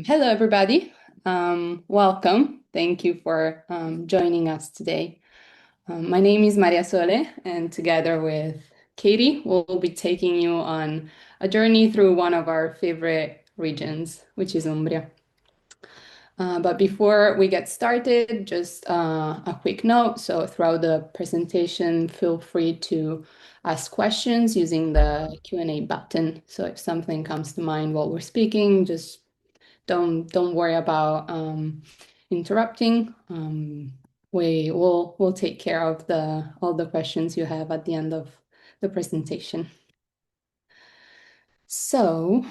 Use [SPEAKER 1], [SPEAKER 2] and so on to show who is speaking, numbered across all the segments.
[SPEAKER 1] Hello, everybody. Welcome. Thank you for joining us today. My name is Maria Sole, and together with Katie, we'll be taking you on a journey through one of our favorite regions, which is Umbria. But before we get started, just a quick note. So throughout the presentation, feel free to ask questions using the Q&A button. So if something comes to mind while we're speaking, just don't worry about interrupting. We'll take care of all the questions you have at the end of the presentation. So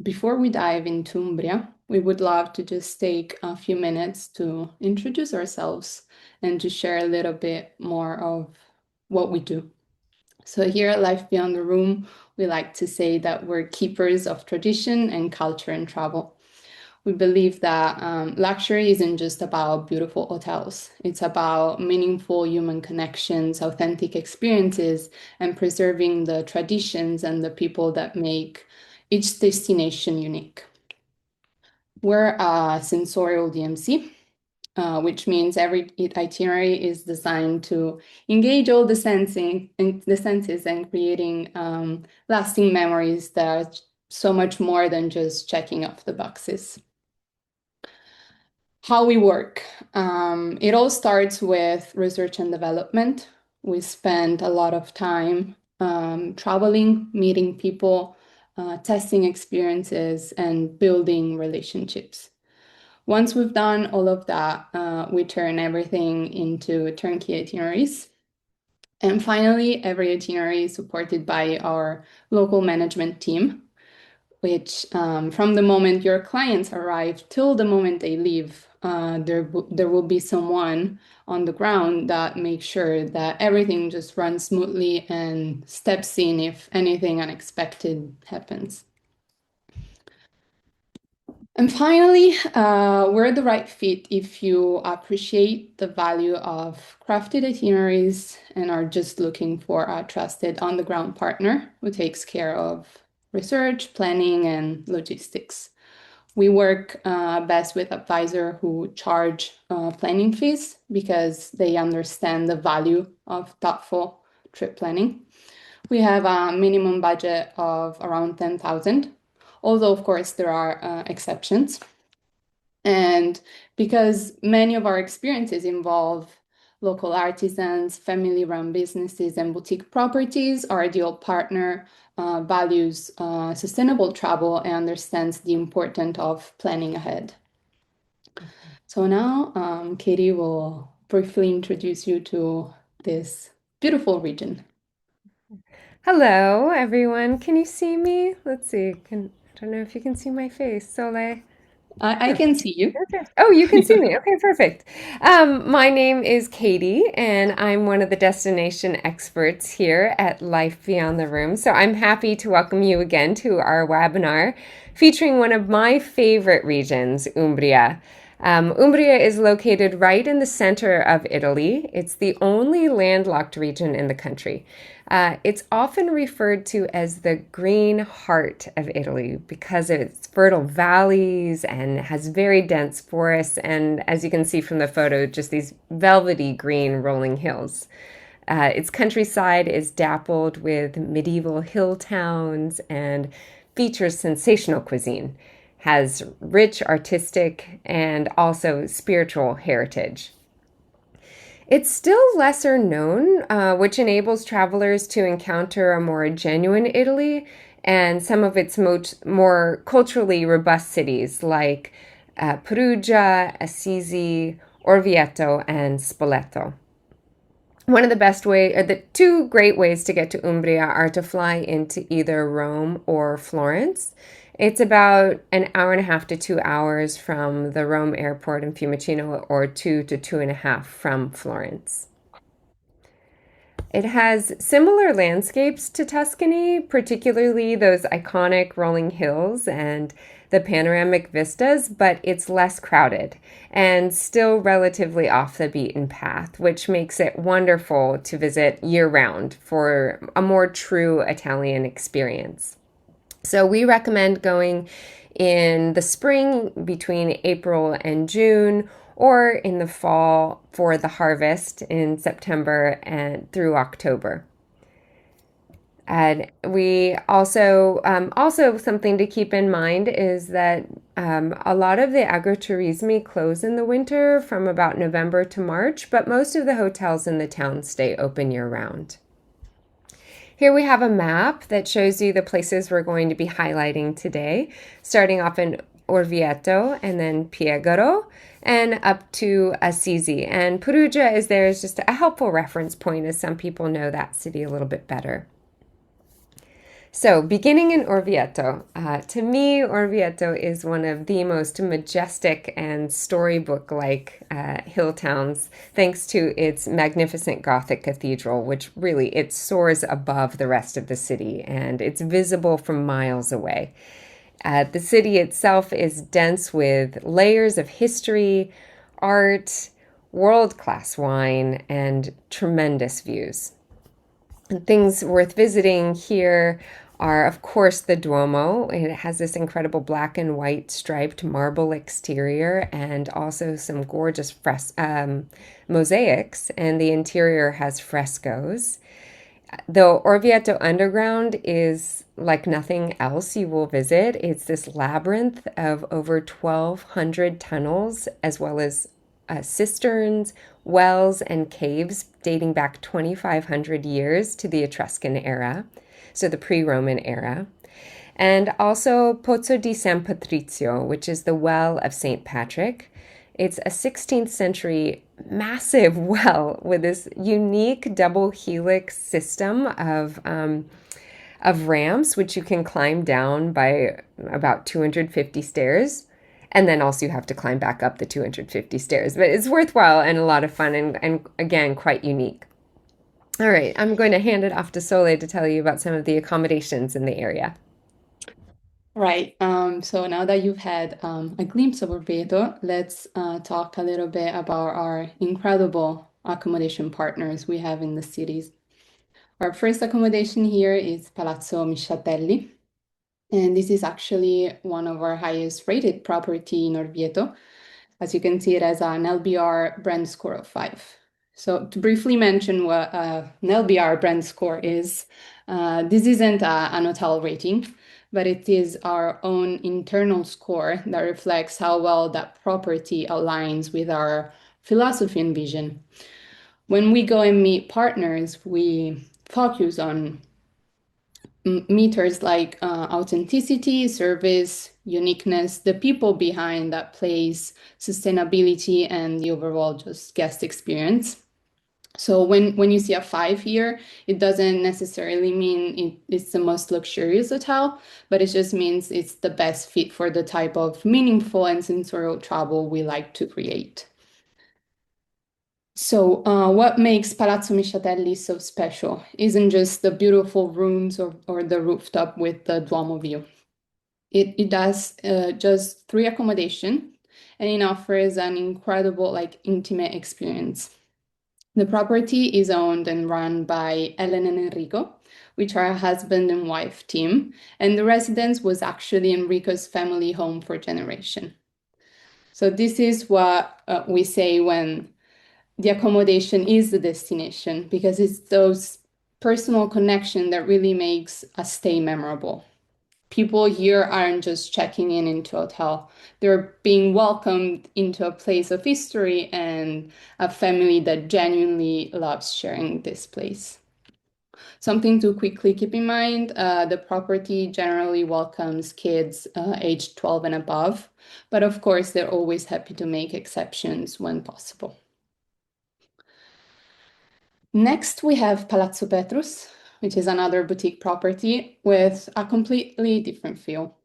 [SPEAKER 1] before we dive into Umbria, we would love to just take a few minutes to introduce ourselves and to share a little bit more of what we do. So here at Life Beyond the Room, we like to say that we're keepers of tradition and culture and travel. We believe that luxury isn't just about beautiful hotels. It's about meaningful human connections, authentic experiences, and preserving the traditions and the people that make each destination unique. We're a sensorial DMC, which means every itinerary is designed to engage all the senses and creating lasting memories that are so much more than just checking off the boxes. How we work. It all starts with research and development. We spend a lot of time traveling, meeting people, testing experiences, and building relationships. Once we've done all of that, we turn everything into turnkey itineraries. And finally, every itinerary is supported by our local management team, which from the moment your clients arrive till the moment they leave, there will be someone on the ground that makes sure that everything just runs smoothly and steps in if anything unexpected happens. And finally, we're the right fit if you appreciate the value of crafted itineraries and are just looking for a trusted on-the-ground partner who takes care of research, planning, and logistics. We work best with advisors who charge planning fees because they understand the value of thoughtful trip planning. We have a minimum budget of around 10,000, although of course there are exceptions. And because many of our experiences involve local artisans, family-run businesses, and boutique properties, our ideal partner values sustainable travel and understands the importance of planning ahead. So now, Katie will briefly introduce you to this beautiful region.
[SPEAKER 2] Hello, everyone. Can you see me? Let's see. I don't know if you can see my face. Soleil.
[SPEAKER 1] I can see you.
[SPEAKER 2] Okay. Oh, you can see me. Okay, perfect. My name is Katie, and I'm one of the destination experts here at Life Beyond the Room. So I'm happy to welcome you again to our webinar featuring one of my favorite regions, Umbria. Umbria is located right in the center of Italy. It's the only landlocked region in the country. It's often referred to as the green heart of Italy because of its fertile valleys and has very dense forests, and as you can see from the photo, just these velvety green rolling hills. Its countryside is dappled with medieval hill towns and features sensational cuisine, has rich artistic and also spiritual heritage. It's still lesser known, which enables travelers to encounter a more genuine Italy and some of its more culturally robust cities like Perugia, Assisi, Orvieto, and Spoleto. The two great ways to get to Umbria are to fly into either Rome or Florence. It's about an hour and a half to 2 hours from the Rome airport in Fiumicino, or 2 to 2.5 from Florence. It has similar landscapes to Tuscany, particularly those iconic rolling hills and the panoramic vistas, but it's less crowded and still relatively off the beaten path, which makes it wonderful to visit year round for a more true Italian experience. So we recommend going in the spring between April and June, or in the fall for the harvest in September and through October. And we also something to keep in mind is that a lot of the agriturismi close in the winter from about November to March, but most of the hotels in the town stay open year round. Here we have a map that shows you the places we're going to be highlighting today, starting off in Orvieto and then Piegaro and up to Assisi. And Perugia is there as just a helpful reference point as some people know that city a little bit better. So, beginning in Orvieto, to me, Orvieto is one of the most majestic and storybook like hill towns, thanks to its magnificent Gothic cathedral, which really it soars above the rest of the city and it's visible from miles away. The city itself is dense with layers of history, art, world class wine, and tremendous views. And things worth visiting here are, of course, the Duomo. It has this incredible black and white striped marble exterior and also some gorgeous mosaics, and the interior has frescoes. The Orvieto Underground is like nothing else you will visit. It's this labyrinth of over 1,200 tunnels, as well as cisterns, wells, and caves dating back 2,500 years to the Etruscan era, so the pre-Roman era. And also Pozzo di San Patrizio, which is the well of St. Patrick. It's a 16th century massive well with this unique double helix system of ramps, which you can climb down by about 250 stairs. And then also you have to climb back up the 250 stairs. But it's worthwhile and a lot of fun and again, quite unique. All right, I'm going to hand it off to Sole to tell you about some of the accommodations in the area.
[SPEAKER 1] Right. So now that you've had a glimpse of Orvieto, let's talk a little bit about our incredible accommodation partners we have in the cities. Our first accommodation here is Palazzo Misciatelli, and this is actually one of our highest rated property in Orvieto. As you can see, it has an LBR brand score of 5. So to briefly mention what an LBR brand score is, this isn't an hotel rating, but it is our own internal score that reflects how well that property aligns with our philosophy and vision. When we go and meet partners, we focus on meters like authenticity, service, uniqueness, the people behind that place, sustainability, and the overall just guest experience. So when you see a 5 here, it doesn't necessarily mean it's the most luxurious hotel, but it just means it's the best fit for the type of meaningful and sensorial travel we like to create. So, what makes Palazzo Misciatelli so special isn't just the beautiful rooms or the rooftop with the Duomo view. It does just 3 accommodation, and it offers an incredible, like, intimate experience. The property is owned and run by Ellen and Enrico, which are a husband and wife team, and the residence was actually Enrico's family home for generation. So this is what we say when the accommodation is the destination, because it's those personal connection that really makes a stay memorable. People here aren't just checking in into a hotel. They're being welcomed into a place of history and a family that genuinely loves sharing this place. Something to quickly keep in mind, the property generally welcomes kids aged 12 and above, but of course, they're always happy to make exceptions when possible. Next, we have Palazzo Petrus, which is another boutique property with a completely different feel.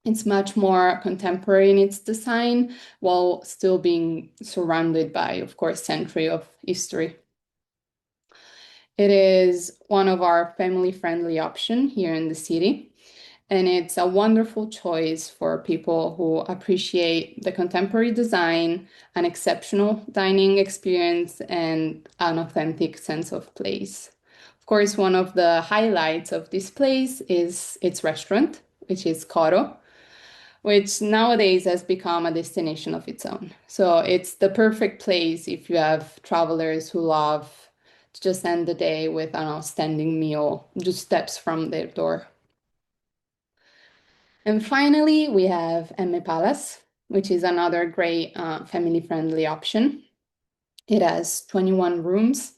[SPEAKER 1] It's much more contemporary in its design, while still being surrounded by, of course, century of history. It is one of our family-friendly options here in the city, and it's a wonderful choice for people who appreciate the contemporary design, an exceptional dining experience, and an authentic sense of place. Of course, one of the highlights of this place is its restaurant, which is Coro, which nowadays has become a destination of its own. So it's the perfect place if you have travelers who love to just end the day with an outstanding meal just steps from their door. And finally, we have Emme Palace, which is another great family-friendly option. It has 21 rooms,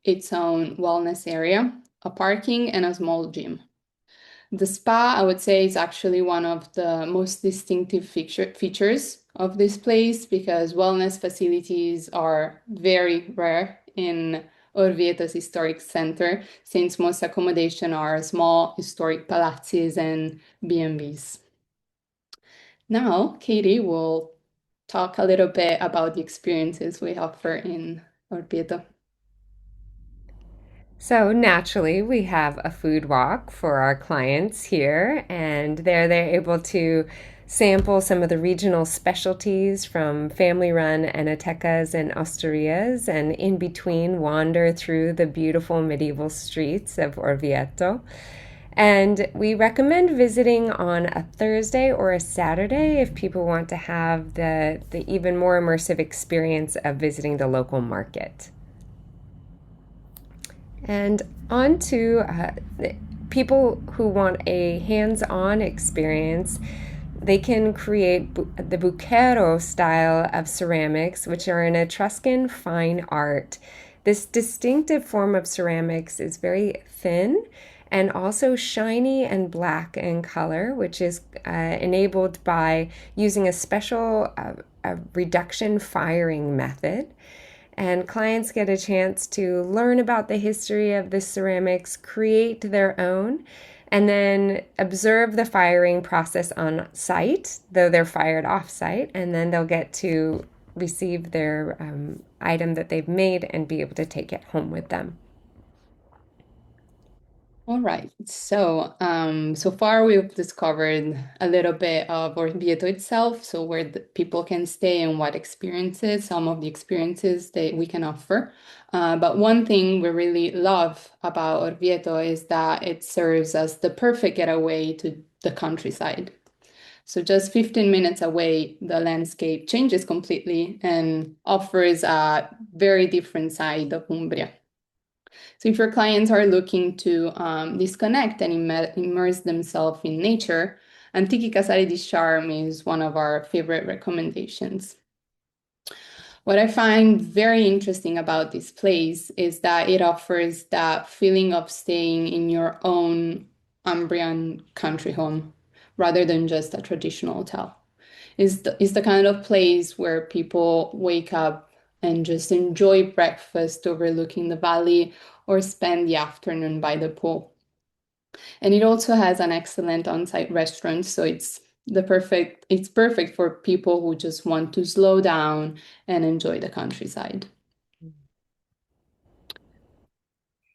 [SPEAKER 1] its own wellness area, a parking, and a small gym. The spa, I would say, is actually one of the most distinctive features of this place because wellness facilities are very rare in Orvieto's historic center, since most accommodation are small historic palazzes and B&Bs. Now, Katie will talk a little bit about the experiences we offer in Orvieto.
[SPEAKER 2] So naturally, we have a food walk for our clients here, and there they're able to sample some of the regional specialties from family-run enotecas and osterias, and in between wander through the beautiful medieval streets of Orvieto. And we recommend visiting on a Thursday or a Saturday if people want to have the even more immersive experience of visiting the local market. And on to people who want a hands on experience, they can create the bucchero style of ceramics, which are an Etruscan fine art. This distinctive form of ceramics is very thin and also shiny and black in color, which is enabled by using a special a reduction firing method. And clients get a chance to learn about the history of the ceramics, create their own, and then observe the firing process on site, though they're fired off site, and then they'll get to receive their item that they've made and be able to take it home with them.
[SPEAKER 1] All right. So far we've discovered a little bit of Orvieto itself, so where the people can stay and what experiences, some of the experiences that we can offer. But one thing we really love about Orvieto is that it serves as the perfect getaway to the countryside. So just 15 minutes away, the landscape changes completely and offers a very different side of Umbria. So if your clients are looking to disconnect and immerse themselves in nature, Antichi Casale di Charme is one of our favorite recommendations. What I find very interesting about this place is that it offers that feeling of staying in your own Umbrian country home rather than just a traditional hotel. Is the kind of place where people wake up and just enjoy breakfast overlooking the valley or spend the afternoon by the pool. And it also has an excellent on-site restaurant, so it's perfect for people who just want to slow down and enjoy the countryside.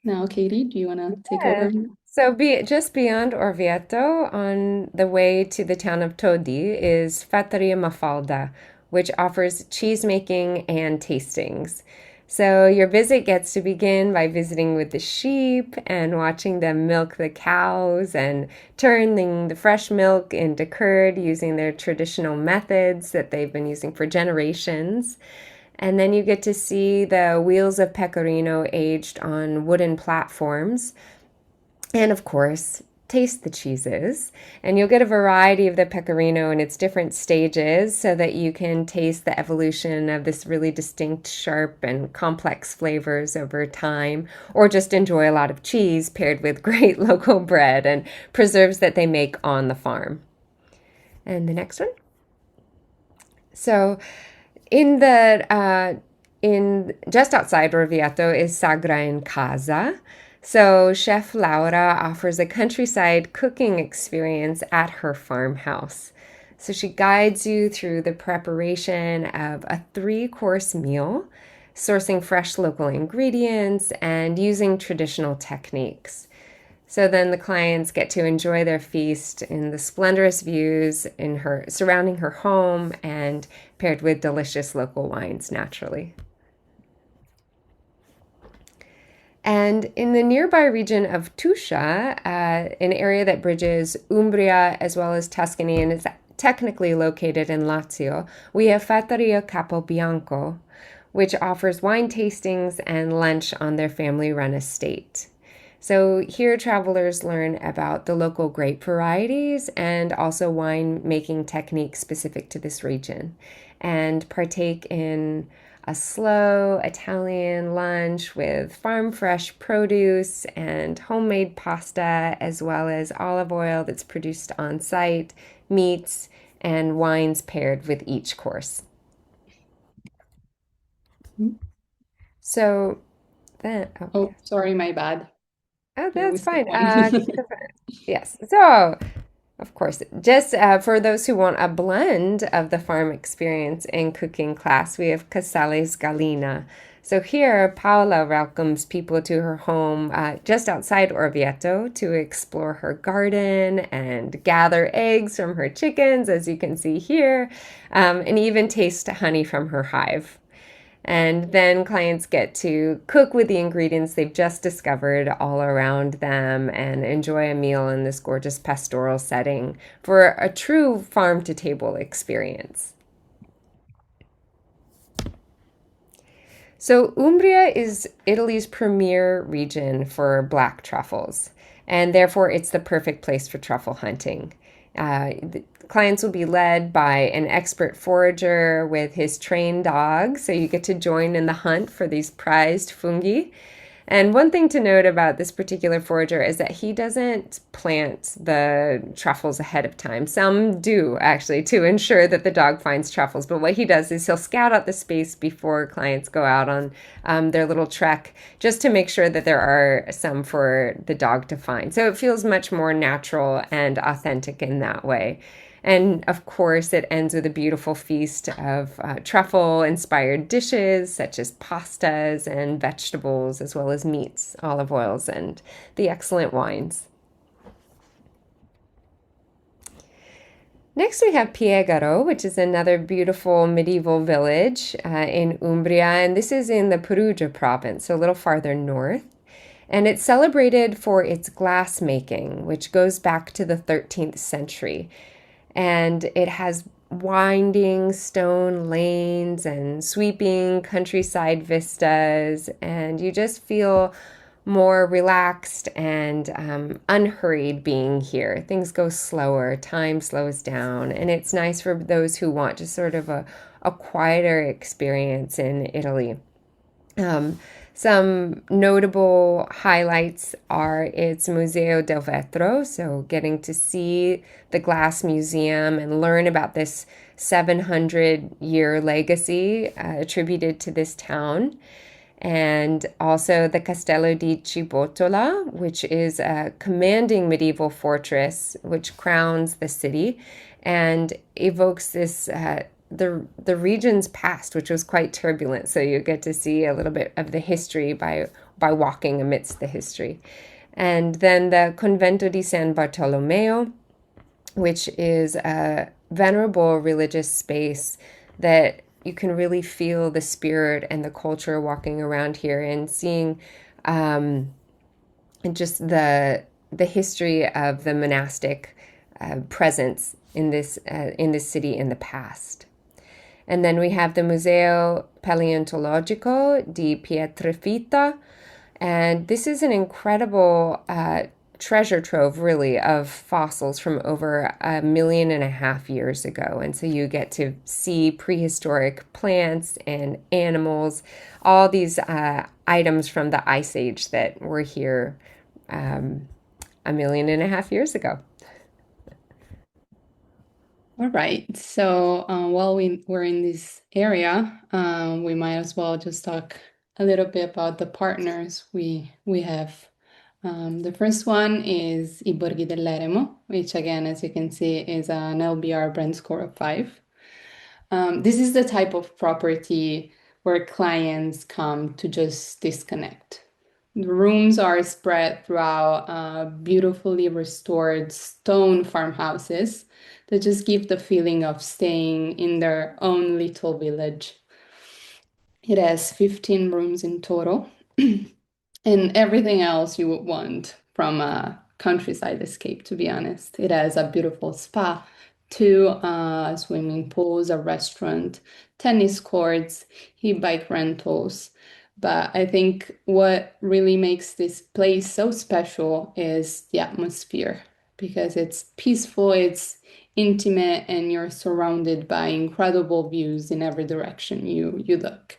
[SPEAKER 1] Now, Katie, do you want to take over?
[SPEAKER 2] Yeah. So just beyond Orvieto, on the way to the town of Todi, is Fattoria Mafalda, which offers cheese making and tastings. So your visit gets to begin by visiting with the sheep and watching them milk the cows and turning the fresh milk into curd using their traditional methods that they've been using for generations. And then you get to see the wheels of pecorino aged on wooden platforms. And of course, taste the cheeses. And you'll get a variety of the pecorino in its different stages so that you can taste the evolution of this really distinct, sharp, and complex flavors over time, or just enjoy a lot of cheese paired with great local bread and preserves that they make on the farm. And the next one. So, in the in just outside Orvieto is Sagra in Casa. So Chef Laura offers a countryside cooking experience at her farmhouse. So she guides you through the preparation of a three-course meal, sourcing fresh local ingredients and using traditional techniques. So then the clients get to enjoy their feast in the splendorous views in her surrounding her home and paired with delicious local wines naturally. And in the nearby region of Tuscia, an area that bridges Umbria as well as Tuscany and is technically located in Lazio, we have Fattoria Capobianco, which offers wine tastings and lunch on their family run estate. So here, travelers learn about the local grape varieties and also wine making techniques specific to this region, and partake in a slow Italian lunch with farm fresh produce and homemade pasta, as well as olive oil that's produced on site, meats, and wines paired with each course. So then, oh,
[SPEAKER 1] Oh,
[SPEAKER 2] yes.
[SPEAKER 1] sorry, my bad.
[SPEAKER 2] Oh,
[SPEAKER 1] There
[SPEAKER 2] that's
[SPEAKER 1] was the
[SPEAKER 2] fine.
[SPEAKER 1] point.
[SPEAKER 2] Yes. So, of course, just for those who want a blend of the farm experience and cooking class, we have Casales Galina. So here, Paola welcomes people to her home just outside Orvieto to explore her garden and gather eggs from her chickens, as you can see here, and even taste honey from her hive. And then clients get to cook with the ingredients they've just discovered all around them and enjoy a meal in this gorgeous pastoral setting for a true farm to table experience. So, Umbria is Italy's premier region for black truffles, and therefore it's the perfect place for truffle hunting. The clients will be led by an expert forager with his trained dog, so you get to join in the hunt for these prized fungi. And one thing to note about this particular forager is that he doesn't plant the truffles ahead of time. Some do, actually, to ensure that the dog finds truffles. But what he does is he'll scout out the space before clients go out on their little trek just to make sure that there are some for the dog to find. So it feels much more natural and authentic in that way. And of course, it ends with a beautiful feast of truffle inspired dishes such as pastas and vegetables, as well as meats, olive oils, and the excellent wines. Next, we have Piegaro, which is another beautiful medieval village in Umbria, and this is in the Perugia province, so a little farther north. And it's celebrated for its glass making, which goes back to the 13th century. And it has winding stone lanes and sweeping countryside vistas, and you just feel more relaxed and unhurried being here. Things go slower, time slows down, and it's nice for those who want just sort of a quieter experience in Italy. Um, some notable highlights are its Museo del Vetro, so getting to see the glass museum and learn about this 700-year legacy attributed to this town. And also the Castello di Cibotola, which is a commanding medieval fortress which crowns the city and evokes this the region's past, which was quite turbulent. So you get to see a little bit of the history by walking amidst the history. And then the Convento di San Bartolomeo, which is a venerable religious space that you can really feel the spirit and the culture walking around here and seeing and just the history of the monastic presence in this city in the past. And then we have the Museo Paleontologico di Pietrafita. And this is an incredible treasure trove, really, of fossils from over 1.5 million years ago. And so you get to see prehistoric plants and animals, all these items from the Ice Age that were here 1.5 million years ago.
[SPEAKER 1] All right. So while we're in this area, we might as well just talk a little bit about the partners we have. The first one is I Borghi dell'Eremo, which again, as you can see, is an LBR brand score of 5. This is the type of property where clients come to just disconnect. The rooms are spread throughout beautifully restored stone farmhouses that just give the feeling of staying in their own little village. It has 15 rooms in total. and everything else you would want from a countryside escape, to be honest. It has a beautiful spa, two swimming pools, a restaurant, tennis courts, e-bike rentals. But I think what really makes this place so special is the atmosphere because it's peaceful, it's intimate, and you're surrounded by incredible views in every direction you look.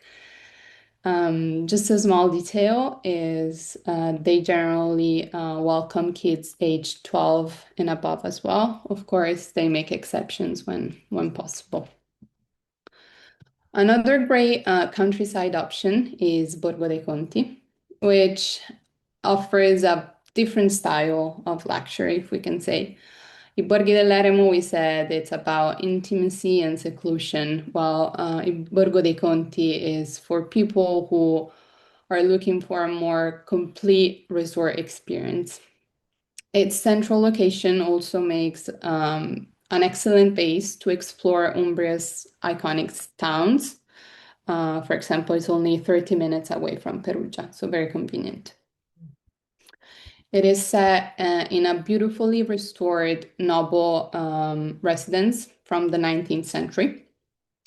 [SPEAKER 1] Just a small detail is they generally welcome kids aged 12 and above as well. Of course, they make exceptions when possible. Another great countryside option is Borgo dei Conti, which offers a different style of luxury, if we can say. I Borghi dell'Eremo, we said it's about intimacy and seclusion, while I Borgo dei Conti is for people who are looking for a more complete resort experience. Its central location also makes an excellent base to explore Umbria's iconic towns. For example, it's only 30 minutes away from Perugia, so very convenient. It is set in a beautifully restored noble residence from the 19th century,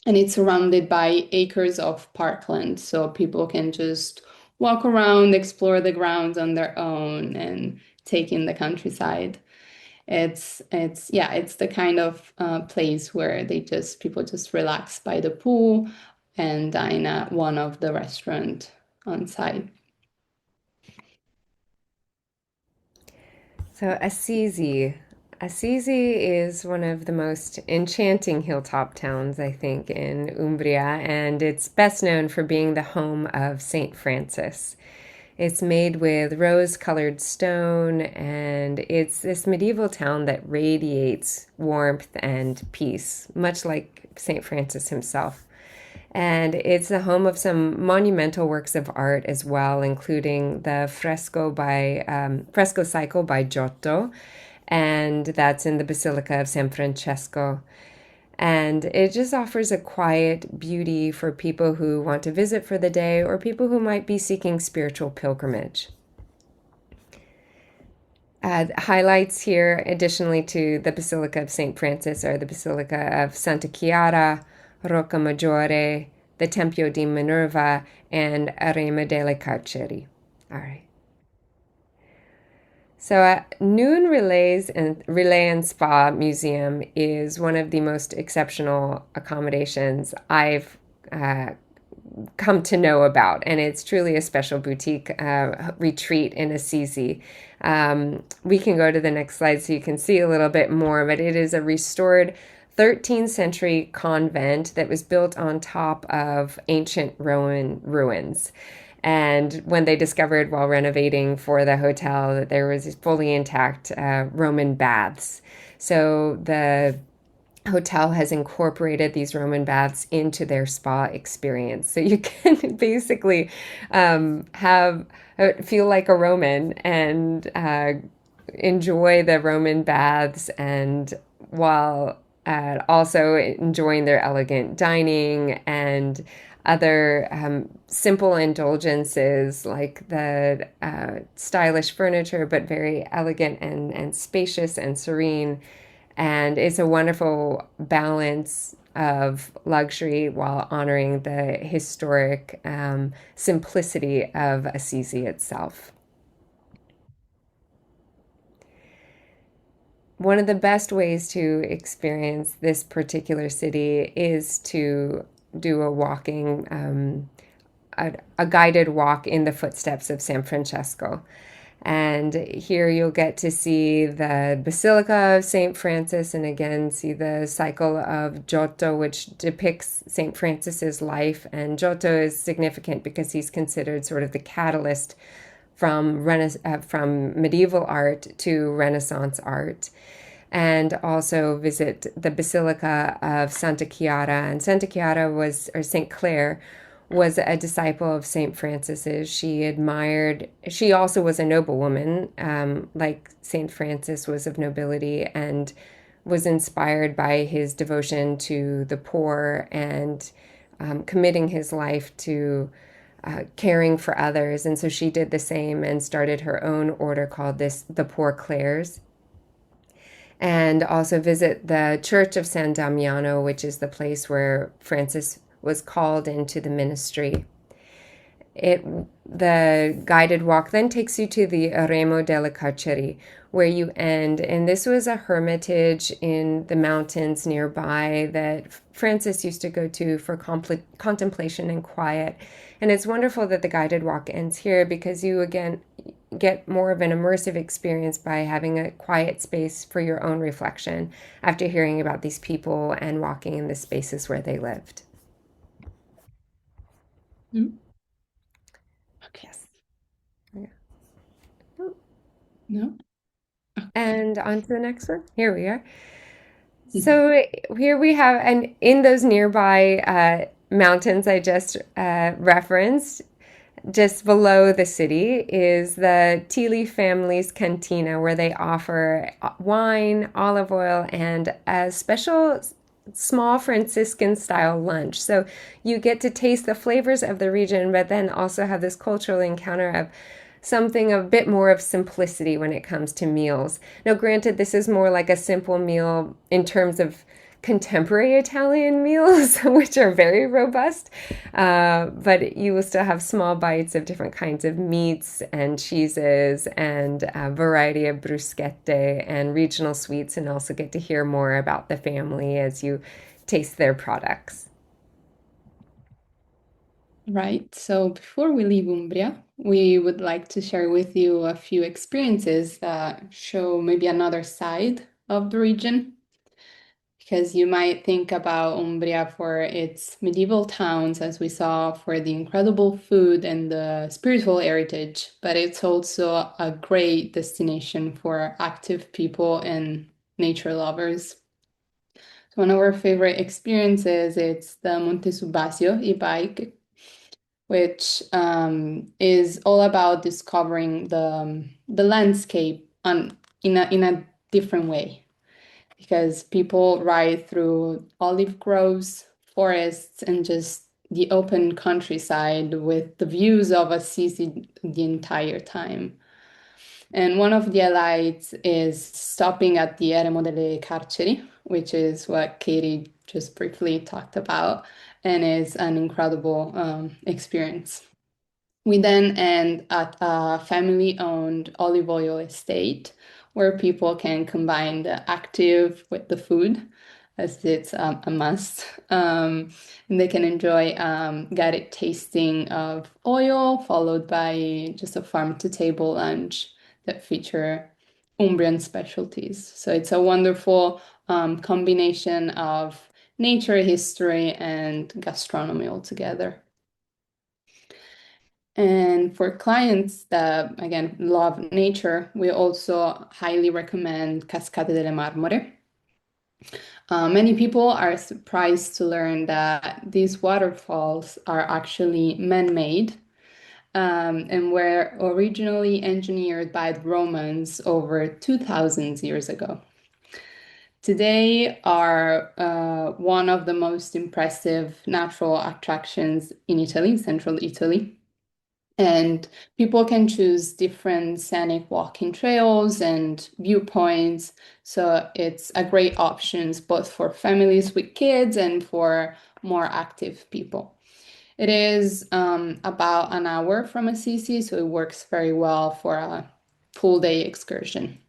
[SPEAKER 1] and it's surrounded by acres of parkland, so people can just walk around, explore the grounds on their own, and take in the countryside. It's the kind of place where people just relax by the pool and dine at one of the restaurant on site.
[SPEAKER 2] So Assisi. Assisi is one of the most enchanting hilltop towns, I think, in Umbria, and it's best known for being the home of St. Francis. It's made with rose-colored stone, and it's this medieval town that radiates warmth and peace, much like St. Francis himself. And it's the home of some monumental works of art as well, including the fresco cycle by Giotto, and that's in the Basilica of San Francesco. And it just offers a quiet beauty for people who want to visit for the day or people who might be seeking spiritual pilgrimage. Highlights here, additionally to the Basilica of St. Francis, are the Basilica of Santa Chiara, Rocca Maggiore, the Tempio di Minerva, and Arema delle Carceri. All right. So, Noon Relay and Spa Museum is one of the most exceptional accommodations I've come to know about, and it's truly a special boutique retreat in Assisi. We can go to the next slide so you can see a little bit more, but it is a restored 13th century convent that was built on top of ancient Roman ruins. And when they discovered while renovating for the hotel that there was fully intact Roman baths. So the hotel has incorporated these Roman baths into their spa experience. So you can basically have feel like a Roman and enjoy the Roman baths, and while also enjoying their elegant dining and other simple indulgences like the stylish furniture, but very elegant and spacious and serene. And it's a wonderful balance of luxury while honoring the historic simplicity of Assisi itself. One of the best ways to experience this particular city is to do a guided walk in the footsteps of San Francesco. And here you'll get to see the Basilica of St. Francis and again see the cycle of Giotto, which depicts St. Francis's life. And Giotto is significant because he's considered sort of the catalyst from medieval art to Renaissance art. And also visit the Basilica of Santa Chiara. And Santa Chiara or St. Clare, was a disciple of St. Francis's. She also was a noblewoman, like St. Francis was of nobility, and was inspired by his devotion to the poor and committing his life to caring for others. And so she did the same and started her own order called the Poor Clares, and also visit the Church of San Damiano, which is the place where Francis was called into the ministry. It The guided walk then takes you to the Remo delle Carceri, where you end. And this was a hermitage in the mountains nearby that Francis used to go to for contemplation and quiet. And it's wonderful that the guided walk ends here because you again get more of an immersive experience by having a quiet space for your own reflection after hearing about these people and walking in the spaces where they lived.
[SPEAKER 1] Mm, okay.
[SPEAKER 2] Yes. Yeah.
[SPEAKER 1] No? Okay.
[SPEAKER 2] And on to the next one. Here we are.
[SPEAKER 1] Mhm.
[SPEAKER 2] So here we have, and in those nearby mountains I just referenced, just below the city is the Teely family's cantina, where they offer wine, olive oil, and a special small Franciscan style lunch. So you get to taste the flavors of the region, but then also have this cultural encounter of something a bit more of simplicity when it comes to meals. Now, granted, this is more like a simple meal in terms of contemporary Italian meals, which are very robust, but you will still have small bites of different kinds of meats and cheeses and a variety of bruschette and regional sweets, and also get to hear more about the family as you taste their products.
[SPEAKER 1] Right. So before we leave Umbria, we would like to share with you a few experiences that show maybe another side of the region. Because you might think about Umbria for its medieval towns, as we saw, for the incredible food and the spiritual heritage, but it's also a great destination for active people and nature lovers. So one of our favorite experiences is the Monte Subasio e-bike, which is all about discovering the landscape in a different way because people ride through olive groves, forests, and just the open countryside with the views of Assisi the entire time. And one of the highlights is stopping at the Eremo delle Carceri, which is what Katie just briefly talked about, and is an incredible experience. We then end at a family-owned olive oil estate where people can combine the active with the food, as it's a must. And they can enjoy guided tasting of oil, followed by just a farm-to-table lunch that feature Umbrian specialties. So it's a wonderful combination of nature, history, and gastronomy altogether. And for clients that, again, love nature, we also highly recommend Cascate delle Marmore. Many people are surprised to learn that these waterfalls are actually man-made and were originally engineered by the Romans over 2,000 years ago. Today are one of the most impressive natural attractions in Italy, central Italy. And people can choose different scenic walking trails and viewpoints. So it's a great options both for families with kids and for more active people. It is about an hour from Assisi, so it works very well for a full day excursion.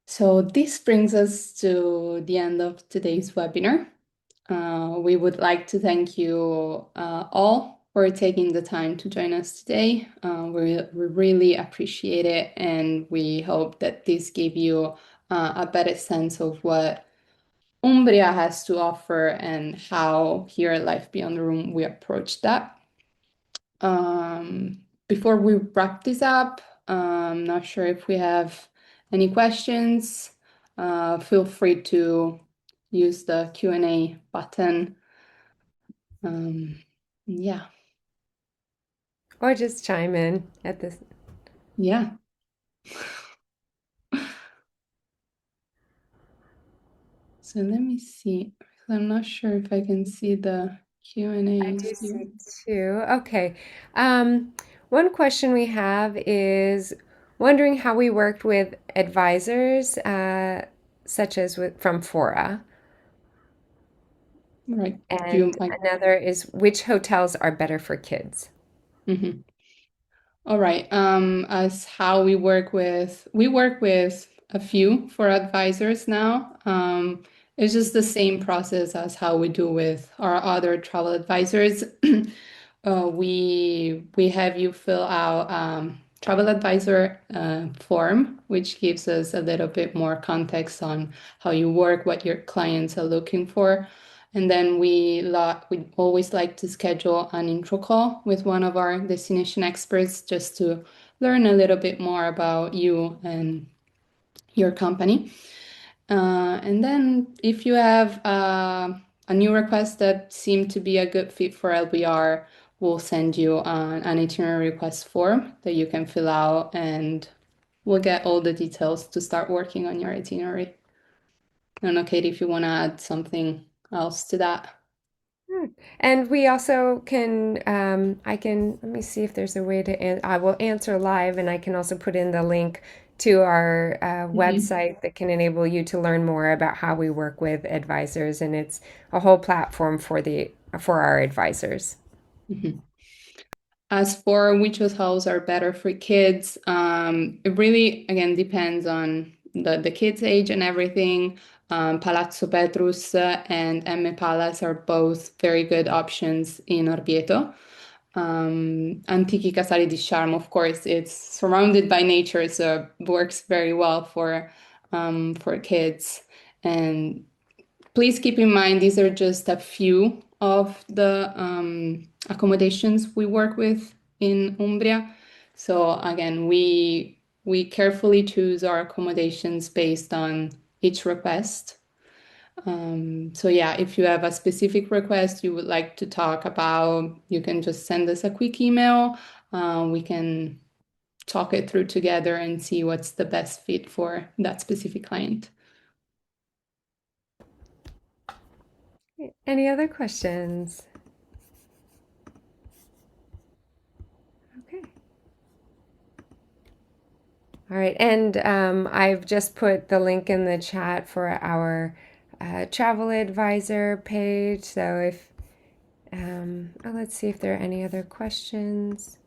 [SPEAKER 1] So this brings us to the end of today's webinar. We would like to thank you all for taking the time to join us today. We really appreciate it, and we hope that this gave you a better sense of what Umbria has to offer and how here at Life Beyond the Room we approach that. Before we wrap this up, I'm not sure if we have any questions. Feel free to use the Q&A button. Um, yeah,
[SPEAKER 2] Or just chime in at this.
[SPEAKER 1] yeah. So let me see. I'm not sure if I can see the
[SPEAKER 2] I
[SPEAKER 1] Q&As
[SPEAKER 2] do
[SPEAKER 1] here.
[SPEAKER 2] see two. Okay. Um, One question we have is wondering how we worked with advisors, such as from Fora.
[SPEAKER 1] Right. Do you
[SPEAKER 2] And
[SPEAKER 1] like?
[SPEAKER 2] another is which hotels are better for kids?
[SPEAKER 1] Mhm. All right. As how we work with a few for advisors now. It's just the same process as how we do with our other travel advisors. We have you fill out travel advisor form, which gives us a little bit more context on how you work, what your clients are looking for. And then we always like to schedule an intro call with one of our destination experts just to learn a little bit more about you and your company. And then if you have a new request that seemed to be a good fit for LBR, we'll send you an itinerary request form that you can fill out and we'll get all the details to start working on your itinerary. I don't know, Katie, if you want to add something else to that.
[SPEAKER 2] Hmm. And we also can, I can, let me see if there's a way to, I will answer live and I can also put in the link to our
[SPEAKER 1] Mhm,
[SPEAKER 2] website that can enable you to learn more about how we work with advisors. And it's a whole platform for our advisors.
[SPEAKER 1] mhm. As for which hotels are better for kids, it really, again, depends on the kids' age and everything. Palazzo Petrus and M Palace are both very good options in Orvieto. Antichi Casali di Charme, of course, it's surrounded by nature, so it works very well for kids. And please keep in mind, these are just a few of the accommodations we work with in Umbria. So again, we carefully choose our accommodations based on each request. So yeah, if you have a specific request you would like to talk about, you can just send us a quick email. We can talk it through together and see what's the best fit for that specific client.
[SPEAKER 2] Any other questions? Okay. All right. And I've just put the link in the chat for our travel advisor page. So if, let's see if there are any other questions.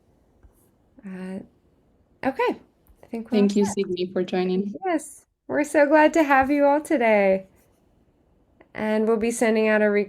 [SPEAKER 2] Uh, okay. I think we're all
[SPEAKER 1] Thank you,
[SPEAKER 2] set.
[SPEAKER 1] Sydney, for joining.
[SPEAKER 2] Yes. We're so glad to have you all today. And we'll be sending out a recording.